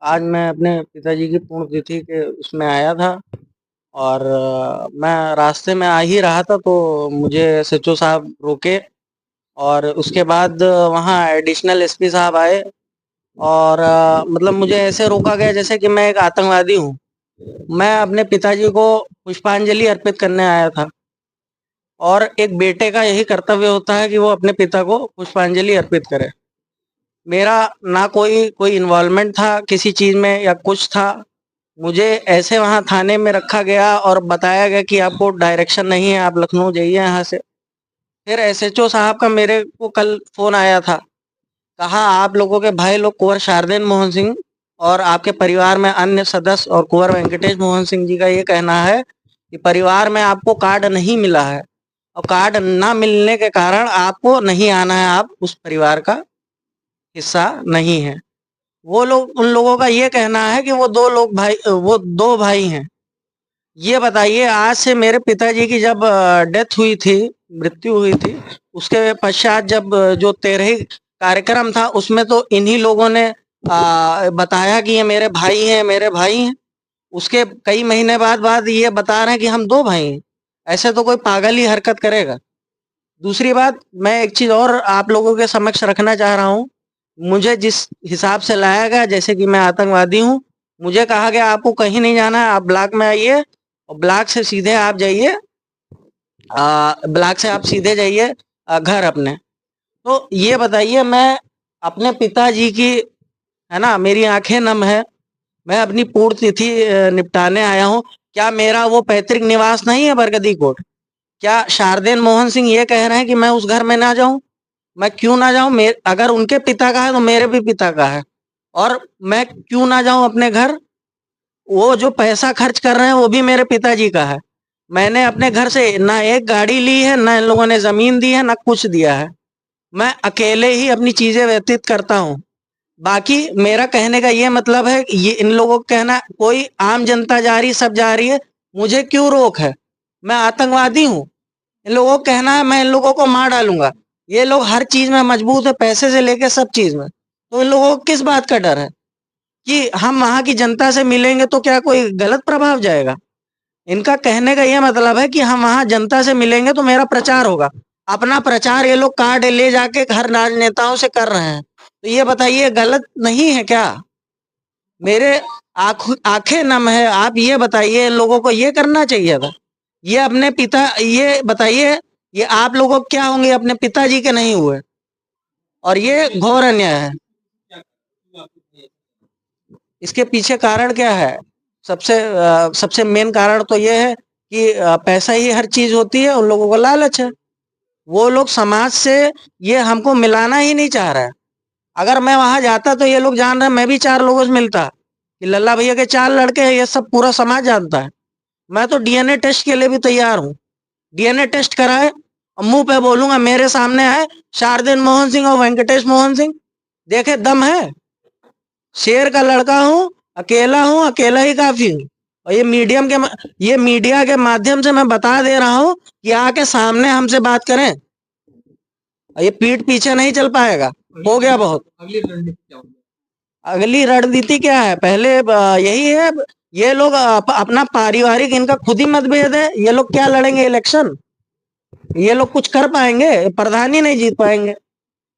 आज मैं अपने पिताजी की पुण्यतिथि के उसमें आया था और मैं रास्ते में आ ही रहा था तो मुझे एसएचओ साहब रोके और उसके बाद वहाँ एडिशनल एसपी साहब आए और मतलब मुझे ऐसे रोका गया जैसे कि मैं एक आतंकवादी हूँ। मैं अपने पिताजी को पुष्पांजलि अर्पित करने आया था और एक बेटे का यही कर्तव्य होता है कि वो अपने पिता को पुष्पांजलि अर्पित करे। मेरा ना कोई कोई इन्वॉल्वमेंट था किसी चीज़ में या कुछ था। मुझे ऐसे वहाँ थाने में रखा गया और बताया गया कि आपको डायरेक्शन नहीं है, आप लखनऊ जाइए यहाँ से। फिर एसएचओ साहब का मेरे को कल फ़ोन आया था, कहा आप लोगों के भाई लोग कुंवर शारदेन मोहन सिंह और आपके परिवार में अन्य सदस्य और कुंवर वेंकटेश मोहन सिंह जी का ये कहना है कि परिवार में आपको कार्ड नहीं मिला है और कार्ड ना मिलने के कारण आपको नहीं आना है, आप उस परिवार का हिस्सा नहीं है। वो लोग उन लोगों का ये कहना है कि वो दो भाई हैं। ये बताइए, आज से मेरे पिताजी की जब डेथ हुई थी, मृत्यु हुई थी, उसके पश्चात जब जो 13ही कार्यक्रम था उसमें तो इन्हीं लोगों ने बताया कि ये मेरे भाई हैं, मेरे भाई हैं। उसके कई महीने बाद ये बता रहे हैं कि हम दो भाई हैं। ऐसे तो कोई पागल ही हरकत करेगा। दूसरी बात, मैं एक चीज़ और आप लोगों के समक्ष रखना चाह रहा हूँ। मुझे जिस हिसाब से लाया गया जैसे कि मैं आतंकवादी हूँ, मुझे कहा गया आपको कहीं नहीं जाना है, आप ब्लॉक में आइए और ब्लॉक से सीधे आप जाइए, ब्लॉक से आप सीधे जाइए घर अपने। तो ये बताइए, मैं अपने पिताजी की, है ना, मेरी आंखें नम है, मैं अपनी पूर्ण तिथि निपटाने आया हूँ। क्या मेरा वो पैतृक निवास नहीं है बरगदी कोट? क्या शारदेन मोहन सिंह ये कह रहे हैं कि मैं उस घर में ना जाऊं? मैं क्यों ना जाऊं? अगर उनके पिता का है तो मेरे भी पिता का है, और मैं क्यों ना जाऊं अपने घर? वो जो पैसा खर्च कर रहे हैं वो भी मेरे पिताजी का है। मैंने अपने घर से ना एक गाड़ी ली है, ना इन लोगों ने जमीन दी है, ना कुछ दिया है। मैं अकेले ही अपनी चीजें व्यतीत करता हूँ। बाकी मेरा कहने का ये मतलब है, ये इन लोगों का कहना कोई आम जनता जा रही, सब जा रही है, मुझे क्यों रोक है? मैं आतंकवादी हूँ? इन लोगों का कहना है मैं इन लोगों को मार डालूंगा। ये लोग हर चीज में मजबूत है, पैसे से लेके सब चीज में। तो इन लोगों को किस बात का डर है कि हम वहां की जनता से मिलेंगे तो क्या कोई गलत प्रभाव जाएगा? इनका कहने का ये मतलब है कि हम वहां जनता से मिलेंगे तो मेरा प्रचार होगा। अपना प्रचार ये लोग कार्ड ले जाके हर राजनेताओं से कर रहे हैं। तो ये बताइए, गलत नहीं है क्या? मेरे आंखें नम है। आप ये बताइए, इन लोगों को ये करना चाहिए था। ये अपने पिता, ये बताइए, ये आप लोगों को क्या होंगे, अपने पिताजी के नहीं हुए, और ये घोर अन्याय है। इसके पीछे कारण क्या है? सबसे मेन कारण तो ये है कि पैसा ही हर चीज होती है। उन लोगों को लालच है। वो लोग समाज से ये हमको मिलाना ही नहीं चाह रहा है। अगर मैं वहां जाता तो ये लोग जान रहे हैं, मैं भी चार लोगों से मिलता कि लल्ला भैया के चार लड़के हैं, ये सब पूरा समाज जानता है। मैं तो डीएनए टेस्ट के लिए भी तैयार हूँ। डीएनए टेस्ट कराए और मुंह पे बोलूंगा, मेरे सामने है शारदेन मोहन सिंह और वेंकटेश मोहन सिंह, देखे दम है। शेर का लड़का हूँ, अकेला ही काफी हूँ। और ये मीडिया के माध्यम से मैं बता दे रहा हूँ कि आके सामने हमसे बात करें। ये पीठ पीछे नहीं चल पाएगा, हो गया बहुत। अगली रणनीति क्या है? पहले यही है, ये लोग अपना पारिवारिक, इनका खुद ही मतभेद है। ये लोग क्या लड़ेंगे इलेक्शन? ये लोग कुछ कर पाएंगे? प्रधानी नहीं जीत पाएंगे।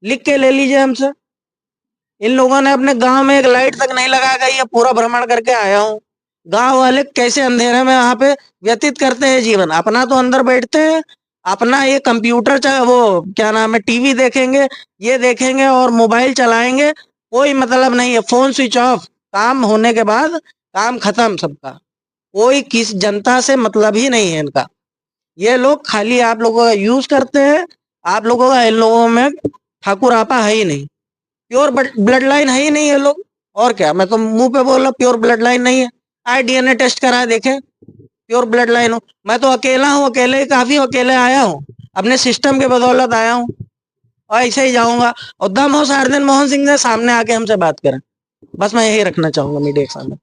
लिख के ले लीजिए हमसे। इन लोगों ने अपने गांव में एक लाइट तक नहीं लगा गई, ये पूरा भ्रमण करके आया हूँ। गांव वाले कैसे अंधेरे में वहां पे व्यतीत करते हैं जीवन? अपना तो अंदर बैठते हैं, अपना ये कंप्यूटर वो क्या नाम है, टीवी देखेंगे, ये देखेंगे और मोबाइल चलाएंगे। कोई मतलब नहीं है, फोन स्विच ऑफ। काम होने के बाद काम खत्म सबका। कोई किस जनता से मतलब ही नहीं है इनका। ये लोग खाली आप लोगों का यूज करते हैं। आप लोगों का, इन लोगों में ठाकुर आपा है ही नहीं, प्योर ब्लड लाइन है ही नहीं ये लोग। और क्या, मैं तो मुंह पे बोल रहा, प्योर ब्लड लाइन नहीं है। आई डीएनए टेस्ट करा देखे, प्योर ब्लड लाइन हो। मैं तो अकेला हूँ, अकेले ही काफी हूँ, अकेले आया हूँ, अपने सिस्टम के बदौलत आया हूँ और ऐसे ही जाऊंगा। और दम हो शारदेन मोहन सिंह ने सामने आके हमसे बात करें। बस मैं यही रखना चाहूंगा मीडिया के सामने।